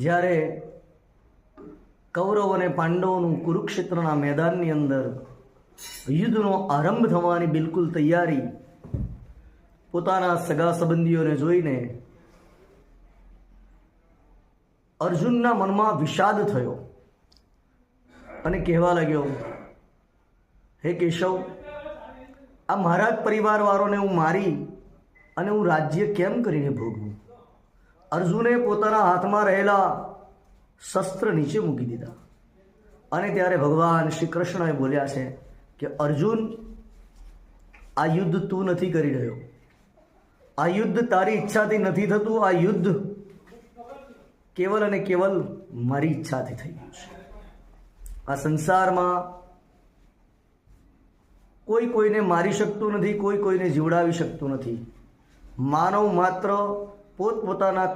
જ્યારે કૌરવ અને પાંડવોનું કુરુક્ષેત્રના મેદાનની અંદર યુદ્ધનો આરંભ થવાની બિલકુલ તૈયારી, પોતાના સગા સંબંધીઓને જોઈને અર્જુનના મનમાં વિષાદ થયો અને કહેવા લાગ્યો, હે કેશવ, આ મારા જ પરિવારવાળોને હું મારી અને હું રાજ્ય કેમ કરીને ભોગવું? અર્જુને પોતાના હાથમાં રહેલા શસ્ત્ર નીચે મૂકી દીધા અને ત્યારે ભગવાન શ્રી કૃષ્ણએ બોલ્યા છે કે અર્જુન, આ યુદ્ધ તું નથી કરી રહ્યો, આ યુદ્ધ તારી ઈચ્છાથી નથી થતું, આ યુદ્ધ કેવલ અને કેવલ મારી ઈચ્છાથી થઈ ગયું છે. આ સંસારમાં કોઈ કોઈને મારી શકતું નથી, કોઈ કોઈને જીવડાવી શકતું નથી. માનવ માત્ર પોતપોતાના